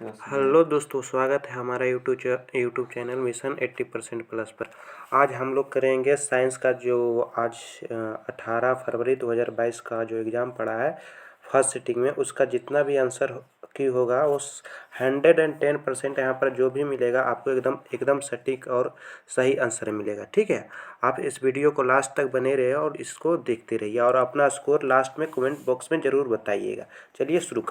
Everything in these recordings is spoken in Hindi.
हेलो दोस्तों, स्वागत है हमारा यूट्यूब चैनल मिशन 80% प्लस पर। आज हम लोग करेंगे साइंस का जो आज 18 फरवरी 2022 का जो एग्ज़ाम पड़ा है फर्स्ट सिटिंग में, उसका जितना भी आंसर की होगा वो 110% यहाँ पर जो भी मिलेगा आपको एकदम एकदम सटीक और सही आंसर मिलेगा। ठीक है, आप इस वीडियो को लास्ट तक बने रहिए और इसको देखते रहिए और अपना स्कोर लास्ट में कमेंट बॉक्स में ज़रूर बताइएगा। चलिए शुरू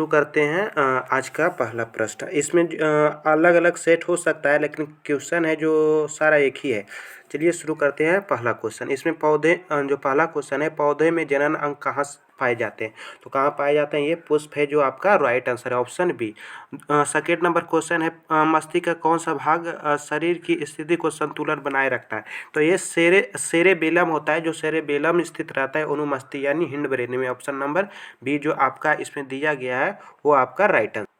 करते हैं। आज का पहला प्रश्न, इसमें अलग अलग सेट हो सकता है लेकिन क्वेश्चन है जो सारा एक ही है। चलिए शुरू करते हैं। पहला क्वेश्चन, इसमें जो पहला क्वेश्चन है, पौधे में जनन अंग कहाँ पाए जाते हैं? तो कहाँ पाए जाते हैं? ये पुष्प है, जो आपका राइट आंसर है, option B. Second number question है, मस्तिष्क का कौन सा भाग शरीर की स्थिति को संतुलन बनाए रखता है? तो ये सेरेबेलम होता है, जो सेरेबेलम स्थित रहता है अनुमस्तिष्क यानी हिंड ब्रेन में। ऑप्शन नंबर बी जो आपका इसमें दिया गया है वो आपका राइट आंसर।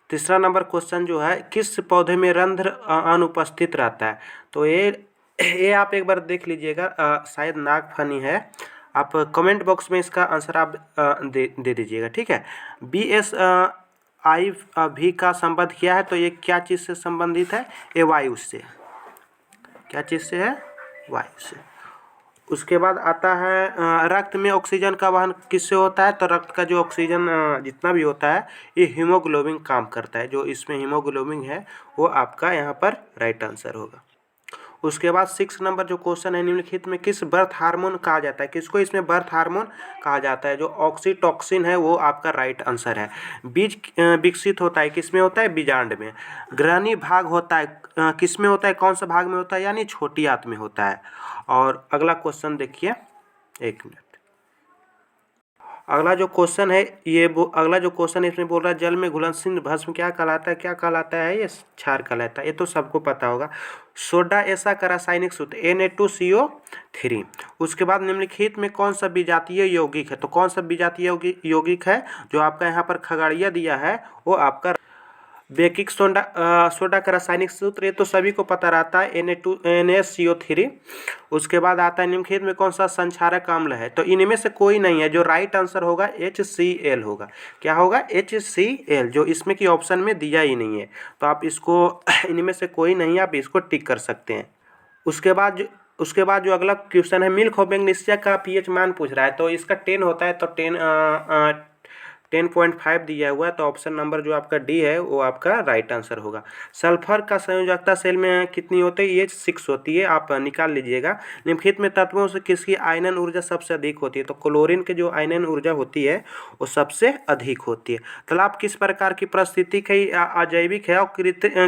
तीसरा नंबर क्वेश्चन जो है, किस पौधे में रंध्र अनुपस्थित रहता है? तो ये आप एक बार देख लीजिएगा, शायद नागफनी है। आप कमेंट बॉक्स में इसका आंसर आप दे दीजिएगा। ठीक है, BSIV का संबंध क्या है? तो ये क्या चीज़ से संबंधित है? ये वायु से। क्या चीज़ से है? वायु से। उसके बाद आता है, रक्त में ऑक्सीजन का वहन किससे होता है? तो रक्त का जो ऑक्सीजन जितना भी होता है ये हीमोग्लोबिन काम करता है। जो इसमें हीमोग्लोबिन है वो आपका यहाँ पर राइट आंसर होगा। उसके बाद 6 नंबर जो क्वेश्चन है, निम्नलिखित में किस बर्थ हार्मोन कहा जाता है? किसको इसमें बर्थ हार्मोन कहा जाता है? जो ऑक्सीटॉक्सिन है वो आपका राइट आंसर है। बीज विकसित होता है किसमें होता है? बीजांड में। ग्रहणी भाग होता है किसमें होता है? कौन सा भाग में होता है? यानी छोटी आंत में होता है। और अगला क्वेश्चन देखिए, एक मिनट। अगला जो क्वेश्चन है अगला जो क्वेश्चन है इसमें बोल रहा है, जल में घुलनशील भस्म क्या कहलाता है? क्या कहलाता है? ये क्षार कहलाता है। ये तो सबको पता होगा। सोडा ऐसा का रासायनिक सूत्र Na2CO3। उसके बाद निम्नलिखित में कौन सा विजातीय यौगिक है? तो कौन सा विजातीय यौगिक है जो आपका यहाँ पर खगड़िया दिया है वो आपका बेकिंग सोडा का रासायनिक सूत्र, ये तो सभी को पता रहता है, NaCO3। उसके बाद आता है, निम्नलिखित में कौन सा संक्षारक अम्ल है? तो इनमें से कोई नहीं है। जो राइट आंसर होगा HCl होगा। क्या होगा? HCl, जो इसमें की ऑप्शन में दिया ही नहीं है। तो आप इसको इनमें से कोई नहीं, आप इसको टिक कर सकते हैं। उसके बाद जो अगला क्वेश्चन है, मिल्क और मैग्नीशिया का pH मान पूछ रहा है। तो इसका 10 होता है, तो 10.5 दिया हुआ है। तो ऑप्शन नंबर जो आपका डी है वो आपका राइट आंसर होगा। सल्फर का संयोजकता सेल में कितनी होती है? ये 6 होती है, आप निकाल लीजिएगा। निम्नलिखित में तत्वों से किसकी आयनन ऊर्जा सबसे अधिक होती है? तो क्लोरीन के जो आयनन ऊर्जा होती है वो सबसे अधिक होती है। तालाब किस प्रकार की परिस्थिति की अजैविक है? और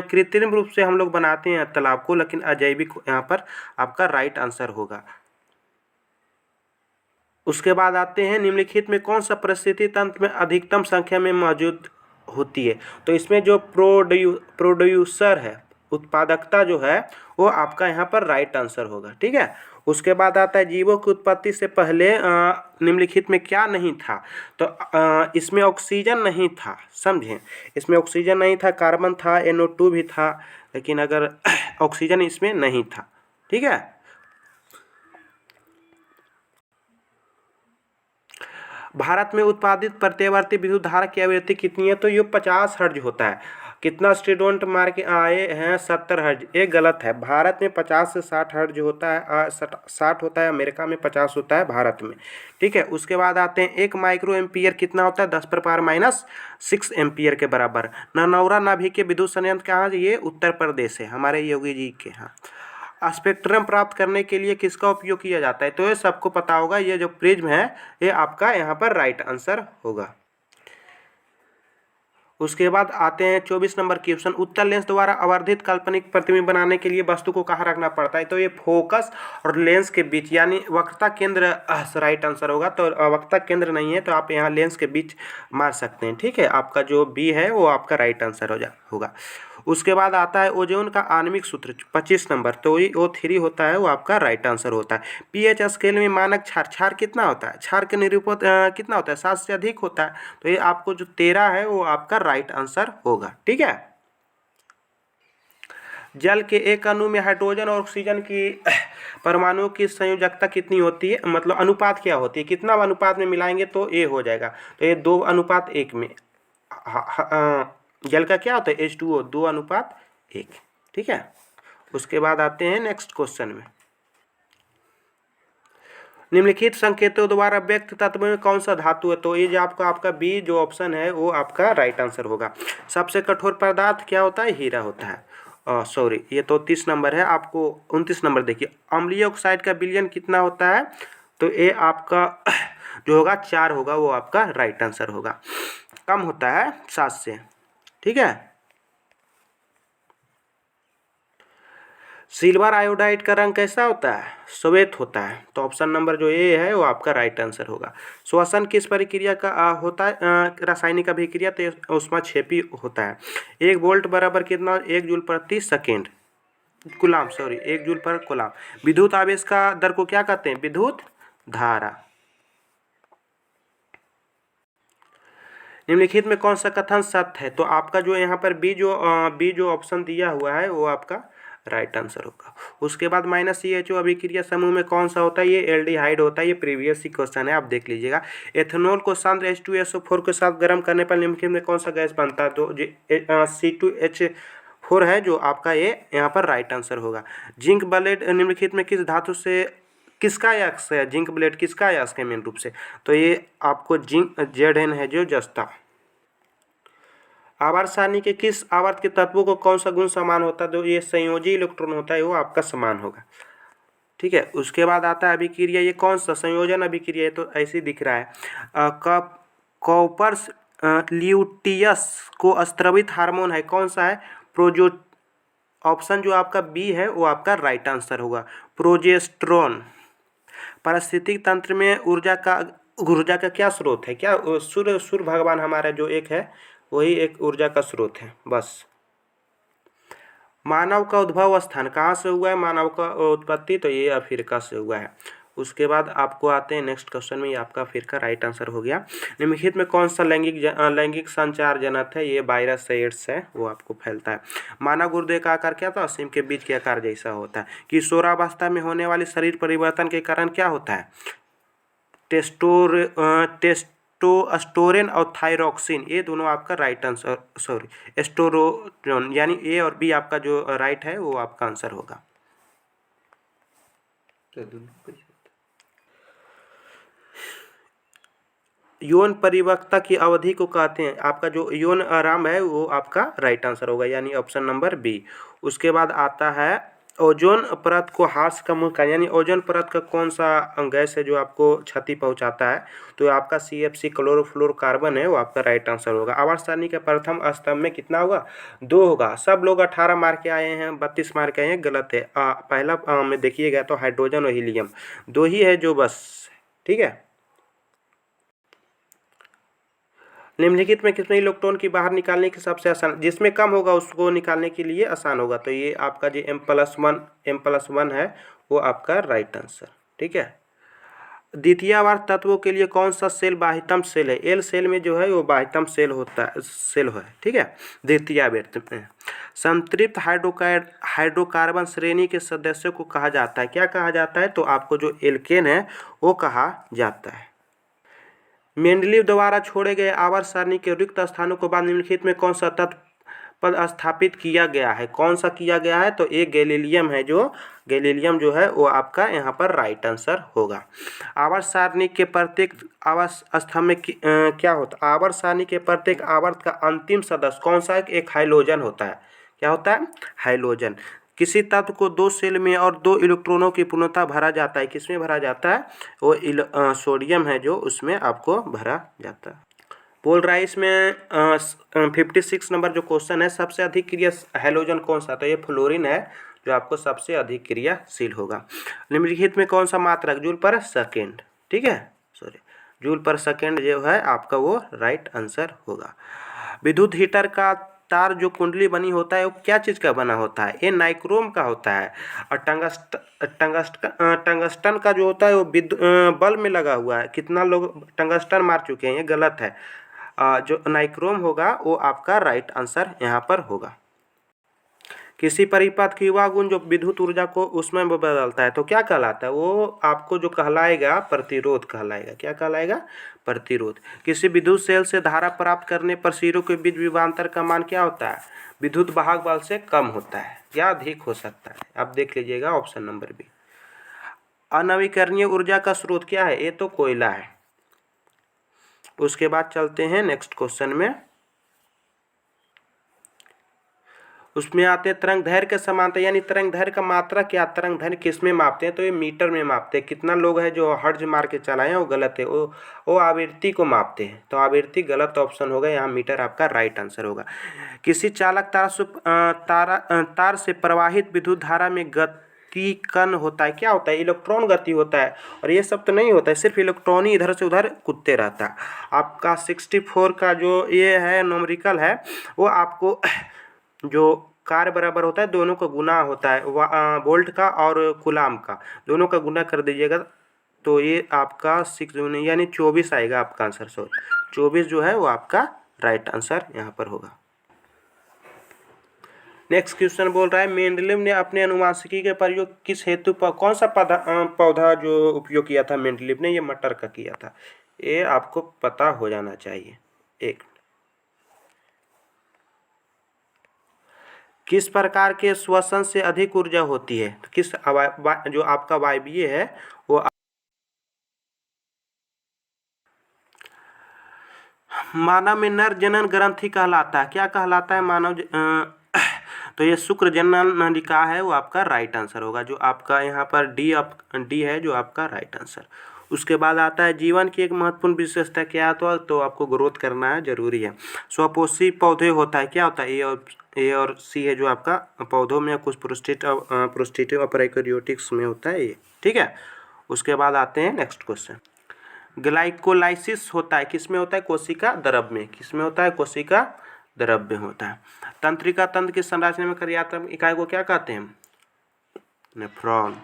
कृत्रिम रूप से हम लोग बनाते हैं तालाब को, लेकिन अजैविक यहाँ पर आपका राइट आंसर होगा। उसके बाद आते हैं, निम्नलिखित में कौन सा परिस्थिति तंत्र में अधिकतम संख्या में मौजूद होती है? तो इसमें जो प्रोड्यूसर है, उत्पादकता जो है वो आपका यहाँ पर राइट आंसर होगा। ठीक है, उसके बाद आता है, जीवों की उत्पत्ति से पहले निम्नलिखित में क्या नहीं था? तो इसमें ऑक्सीजन नहीं था, समझें। इसमें ऑक्सीजन नहीं था, कार्बन था, NO2 भी था, लेकिन अगर ऑक्सीजन इसमें नहीं था। ठीक है, भारत में उत्पादित प्रत्यावर्ती विद्युत धारा की आवृत्ति कितनी है? तो ये 50 हर्ट्ज होता है। कितना स्टूडेंट मार के आए हैं? 70 हर्ट्ज। ये गलत है। भारत में 50 से 60 हर्ट्ज होता है, 60 होता है, अमेरिका में 50 होता है, भारत में। ठीक है, उसके बाद आते हैं, 1 माइक्रो एम्पियर कितना होता है? 10⁻⁻6 एम्पियर के बराबर। ननौरा नाभिक के विद्युत संयंत्र कहाँ? ये उत्तर प्रदेश है, हमारे योगी जी के यहाँ। स्पेक्ट्रम प्राप्त करने के लिए किसका उपयोग किया जाता है? तो ये सबको पता होगा, ये जो प्रिज्म है ये आपका यहाँ पर राइट आंसर होगा। उसके बाद आते हैं 24 नंबर क्वेश्चन, उत्तल लेंस द्वारा आवर्धित काल्पनिक प्रतिबिंब बनाने के लिए वस्तु को कहाँ रखना पड़ता है? तो ये फोकस और लेंस के बीच, यानी वक्रता केंद्र राइट आंसर होगा। तो वक्रता केंद्र नहीं है तो आप यहाँ लेंस के बीच मार सकते हैं। ठीक है, आपका जो बी है वो आपका राइट आंसर होगा। उसके बाद आता है, ओजोन का आणविक सूत्र 25 नंबर, तो O3 होता है, वो आपका राइट आंसर होता है। पीएच स्केल में मानक क्षार कितना होता है? क्षार के निरूपण कितना होता है? 7 से अधिक होता है। तो ये आपको जो 13 है वो आपका राइट आंसर होगा। ठीक है, जल के एक अणु में हाइड्रोजन और ऑक्सीजन की परमाणुओं की संयोजकता कितनी होती है, मतलब अनुपात क्या होती है, कितना अनुपात में मिलाएंगे तो ये हो जाएगा। तो ये 2:1 में जल का क्या होता है H2O 2:1। ठीक है। उसके बाद आते हैं नेक्स्ट क्वेश्चन में। निम्नलिखित संकेतों द्वारा व्यक्त तत्व में कौन सा धातु है, तो ये जो आपका बी जो ऑप्शन है वो आपका राइट आंसर होगा। सबसे कठोर पदार्थ क्या होता है, हीरा होता है। सॉरी, ये तो 30 नंबर है, आपको 29 नंबर देखिए। अम्लीय ऑक्साइड का विलयन कितना होता है, तो ये आपका जो होगा 4 होगा, वो आपका राइट आंसर होगा। कम होता है 7 से। ठीक है। सिल्वर आयोडाइड का रंग कैसा होता है, श्वेत होता है। तो ऑप्शन नंबर जो ए है वो आपका राइट आंसर होगा। श्वसन किस प्रक्रिया का होता है, रासायनिक अभिक्रिया, तो ऊष्माक्षेपी होता है। 1 वोल्ट बराबर कितना, 1 जूल प्रति सेकेंड कूलाम, सॉरी 1 जूल पर कूलाम। विद्युत आवेश का दर को क्या कहते हैं, विद्युत धारा। निम्नलिखित में कौन सा कथन सत्य है, तो आपका जो यहाँ पर बी जो ऑप्शन दिया हुआ है वो आपका राइट आंसर होगा। उसके बाद -CHO अभिक्रिया समूह में कौन सा होता है, ये एल्डिहाइड होता है। ये प्रीवियस ही क्वेश्चन है, आप देख लीजिएगा। एथेनॉल को सांद्र H2SO4 के साथ गर्म करने पर निम्नलिखित में कौन सा गैस बनता है, तो C2H4 है जो आपका, ये यहाँ पर राइट आंसर होगा। जिंक ब्लेड निम्नलिखित में किस धातु से किसका अयस्क है, जिंक ब्लेड किसका अयस्क है मेन रूप से, तो ये आपको जिंक Zn है जो जस्ता। आवर्त सारणी के किस आवर्त के तत्वों को कौन सा गुण समान होता है, तो ये संयोजी इलेक्ट्रॉन होता है, वो आपका समान होगा। ठीक है। उसके बाद आता है अभिक्रिया, ये कौन सा संयोजन अभिक्रिया है, तो ऐसे दिख रहा है। कॉपर्स ल्यूटियस को स्त्रवित हार्मोन है, कौन सा है, प्रोजो। ऑप्शन जो आपका बी है वो आपका राइट आंसर होगा, प्रोजेस्टेरोन। पारिस्थितिक तंत्र में ऊर्जा का क्या स्रोत है, क्या सूर्य भगवान हमारा जो एक है वही एक ऊर्जा का स्रोत है बस। मानव का उद्भव स्थान कहाँ से हुआ है, मानव का उत्पत्ति, तो ये अफ्रीका से हुआ है। उसके बाद आपको आते हैं नेक्स्ट क्वेश्चन में, ये आपका अफ्रीका राइट आंसर हो गया। निम्नलिखित में कौन सा लैंगिक संचार जनक है, ये वायरस से एड्स है, वो आपको फैलता है। मानव गुर्दे का आकार क्या था, सिम के बीज के आकार जैसा होता है। किशोरावस्था में होने वाली शरीर परिवर्तन के कारण क्या होता है, टेस्टोस्टेरोन और थायरॉक्सिन, ये दोनों आपका राइट आंसर, सॉरी एस्टेरोन, यानी ए और बी आपका जो राइट है वो आपका आंसर होगा। यौन परिपक्वता की अवधि को कहते हैं, आपका जो यौन आराम है वो आपका राइट आंसर होगा, यानी ऑप्शन नंबर बी। उसके बाद आता है ओजोन परत को ह्रास का मुख्य कारण, यानी ओजोन परत का कौन सा गैस है जो आपको क्षति पहुंचाता है, तो आपका CFC क्लोरोफ्लोरोकार्बन है, वो आपका राइट आंसर होगा। आवर्त सारणी के प्रथम स्तंभ में कितना होगा, 2 होगा। सब लोग 18 मार्क के आए हैं, 32 मार्क के आए हैं, गलत है। पहला में देखिएगा तो हाइड्रोजन और हीलियम 2 ही है जो बस। ठीक है। निम्नलिखित में किसमें इलेक्ट्रॉन की बाहर निकालने की सबसे आसान, जिसमें कम होगा उसको निकालने के लिए आसान होगा, तो ये आपका जो M+1 है वो आपका राइट आंसर। ठीक है। द्वितीय आवर्त तत्वों के लिए कौन सा सेल बाह्यतम सेल है, एल सेल में जो है वो बाह्यतम सेल होता है, सेल है। ठीक है। द्वितीय आवर्त में संतृप्त हाइड्रोकार्बन श्रेणी के सदस्यों को कहा जाता है, क्या कहा जाता है, तो आपको जो एल्केन है वो कहा जाता है। मेंडलीव द्वारा छोड़े गए आवर्त सारणी के रिक्त स्थानों के बाद निम्नलिखित में कौन सा तत्व पद स्थापित किया गया है, कौन सा किया गया है, तो एक गैलीलियम है, जो गैलीलियम जो है वो आपका यहाँ पर राइट आंसर होगा। आवर्त सारणी के प्रत्येक आवर्त स्तंभ में क्या होता है, आवर्त सारणी के प्रत्येक आवर्त का अंतिम सदस्य कौन सा है, एक हाइड्रोजन होता है, क्या होता है, हाइड्रोजन। किसी तत्व को 2 सेल में और 2 इलेक्ट्रॉनों की पूर्णतः भरा जाता है, किसमें भरा जाता है, वो सोडियम है जो उसमें आपको भरा जाता है। पोल राइस में 56 नंबर जो क्वेश्चन है, सबसे अधिक क्रिया हैलोजन कौन सा, तो ये फ्लोरीन है जो आपको सबसे अधिक क्रियाशील होगा। निम्नलिखित में कौन सा मात्रक, जूल पर सेकेंड। ठीक है, सॉरी जूल पर सेकेंड जो है आपका वो राइट आंसर होगा। विद्युत हीटर का तार जो कुंडली बनी होता है वो क्या चीज़ का बना होता है, ये नाइक्रोम का होता है। और टंगस्टन का जो होता है वो बल्ब में लगा हुआ है। कितना लोग टंगस्टन मार चुके हैं, ये गलत है। जो नाइक्रोम होगा वो आपका राइट आंसर यहाँ पर होगा। किसी परिपथ की युवा गुण जो विद्युत ऊर्जा को उसमें वो बदलता है तो क्या कहलाता है, वो आपको जो कहलाएगा प्रतिरोध कहलाएगा। क्या कहलाएगा, प्रतिरोध। किसी विद्युत सेल से धारा प्राप्त करने पर सिरों के बीच विभवांतर का मान क्या होता है, विद्युत वाहक बल से कम होता है या अधिक हो सकता है। अब देख लीजिएगा ऑप्शन नंबर बी। अनवीकरणीय ऊर्जा का स्रोत क्या है, ये तो कोयला है। उसके बाद चलते हैं नेक्स्ट क्वेश्चन में। उसमें आते हैं तरंग दैर्घ्य के समानता, यानी तरंग दैर्घ्य का मात्रा क्या, तरंग दैर्घ्य किस में मापते हैं, तो ये मीटर में मापते हैं। कितना लोग हैं जो हर्ट्ज मार के चलाए हैं वो गलत है, वो आवृत्ति को मापते हैं, तो आवृत्ति गलत ऑप्शन होगा, यहाँ मीटर आपका राइट आंसर होगा। किसी चालक तार से प्रवाहित विद्युत धारा में गति कण होता है, क्या होता है, इलेक्ट्रॉन गति होता है। और ये सब तो नहीं होता है, सिर्फ इलेक्ट्रॉन ही इधर से उधर कूदते रहता है। आपका 64 का जो ये है न्यूमेरिकल है, वो आपको जो कार्य बराबर होता है दोनों का गुना होता है, वोल्ट का और कूलाम का, दोनों का गुना कर दीजिएगा तो ये आपका 6 यानी 24 आएगा आपका आंसर। सॉरी 24 जो है वो आपका राइट आंसर यहाँ पर होगा। नेक्स्ट क्वेश्चन बोल रहा है मेंडलीव ने अपने अनुवांशिकी के प्रयोग किस हेतु पर, कौन सा पौधा जो उपयोग किया था मेंडलीव ने, ये मटर का किया था। ये आपको पता हो जाना चाहिए। एक, किस प्रकार के श्वसन से अधिक ऊर्जा होती है, तो किस जो आपका वायवीय है वो मानव में नर जनन ग्रंथि कहलाता है। क्या कहलाता है, मानव तो ये शुक्र जनन नलिका है, वो आपका राइट आंसर होगा। जो आपका यहाँ पर डी है जो आपका राइट आंसर। उसके बाद आता है जीवन की एक महत्वपूर्ण विशेषता क्या, तो आपको ग्रोथ करना है, जरूरी है। स्वपोषी पौधे होता है, क्या होता है, ए और सी है जो आपका पौधों में, कुछ प्रोस्टिटिव और प्रोकैरियोटिक्स में होता है ये, ठीक है। उसके बाद आते हैं नेक्स्ट क्वेश्चन। ग्लाइकोलाइसिस होता है, किस में होता है, कोशिका द्रव में। किस में होता है, कोशिका द्रव में होता है। तंत्रिका तंत्र की संरचना में कार्यात्मक इकाई को क्या कहते हैं, नेफ्रॉन।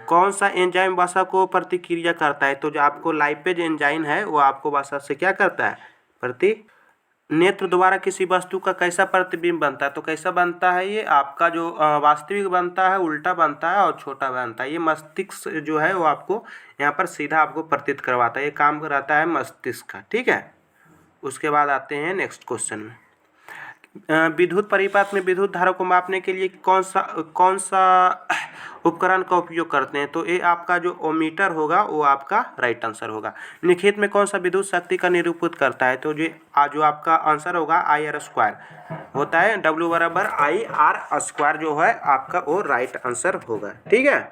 कौन सा एंजाइम वसा को प्रतिक्रिया करता है, तो जो आपको लाइपेज एंजाइम है वो आपको वसा से क्या करता है, नेत्र द्वारा किसी वस्तु का कैसा प्रतिबिंब बनता है, तो कैसा बनता है, ये आपका जो वास्तविक बनता है, उल्टा बनता है और छोटा बनता है। ये मस्तिष्क जो है वो आपको यहाँ पर सीधा आपको प्रतीत करवाता है, ये काम रहता है मस्तिष्क का, ठीक है। उसके बाद आते हैं नेक्स्ट क्वेश्चन में। विद्युत परिपथ में विद्युत धारा को मापने के लिए कौन सा उपकरण का उपयोग करते हैं, तो ये आपका जो ओमीटर होगा वो आपका राइट आंसर होगा। निम्नलिखित में कौन सा विद्युत शक्ति का निरूपित करता है, तो जो आपका आंसर होगा IR² होता है, W बराबर IR² जो है आपका वो राइट आंसर होगा, ठीक है।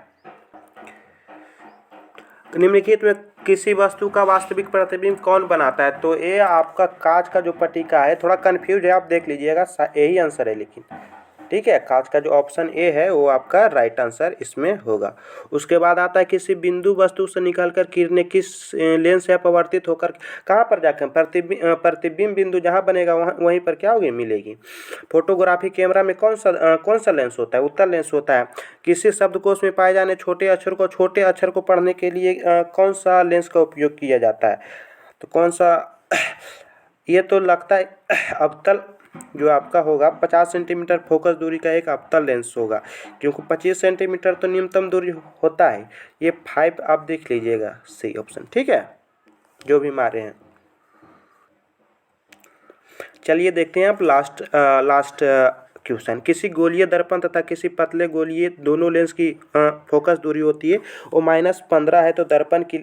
निम्नलिखित में किसी वस्तु का वास्तविक प्रतिबिंब कौन बनाता है, तो ये आपका कांच का जो पट्टिका है, थोड़ा कंफ्यूज है, आप देख लीजिएगा, यही आंसर है लेकिन, ठीक है। कांच का जो ऑप्शन ए है वो आपका राइट आंसर इसमें होगा। उसके बाद आता है किसी बिंदु वस्तु से निकलकर किरणें किस लेंस से अपवर्तित होकर कहाँ पर जाकर प्रतिबिंब बिंदु जहाँ बनेगा वहीं पर क्या होगी, मिलेगी। फोटोग्राफी कैमरा में कौन सा लेंस होता है, उत्तल लेंस होता है। किसी शब्दकोश में पाए जाने छोटे अक्षर को पढ़ने के लिए कौन सा लेंस का उपयोग किया जाता है, तो कौन सा, ये तो लगता है अवतल जो आपका होगा 50 सेंटीमीटर फोकस दूरी का एक अवतल लेंस होगा, क्योंकि 25 सेंटीमीटर तो न्यूनतम दूरी होता है। ये 5 आप देख लीजिएगा, सही ऑप्शन, ठीक है, जो भी मारे हैं। चलिए देखते हैं आप लास्ट क्वेश्चन। किसी गोलीय दर्पण तथा किसी पतले गोलीय दोनों लेंस की फोकस दूरी होती है वो -15 है, तो दर्पण की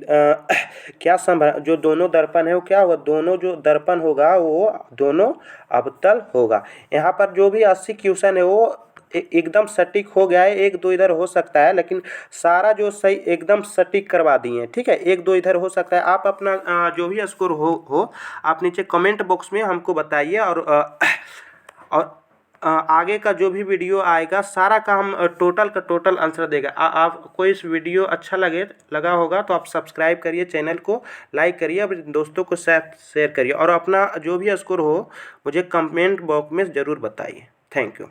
क्या जो दोनों दर्पण है वो क्या होगा, दोनों जो दर्पण होगा वो दोनों अवतल होगा। यहाँ पर जो भी 80 क्वेश्चन है वो एकदम सटीक हो गया है, 1-2 इधर हो सकता है, लेकिन सारा जो सही एकदम सटीक करवा दिए हैं, ठीक है। 1-2 इधर हो सकता है, आप अपना जो भी स्कोर हो आप नीचे कमेंट बॉक्स में हमको बताइए, और आगे का जो भी वीडियो आएगा सारा का हम टोटल का टोटल आंसर देगा। आपको इस वीडियो अच्छा लगा होगा तो आप सब्सक्राइब करिए, चैनल को लाइक करिए, अपने दोस्तों को शेयर करिए, और अपना जो भी स्कोर हो मुझे कमेंट बॉक्स में ज़रूर बताइए। Thank you.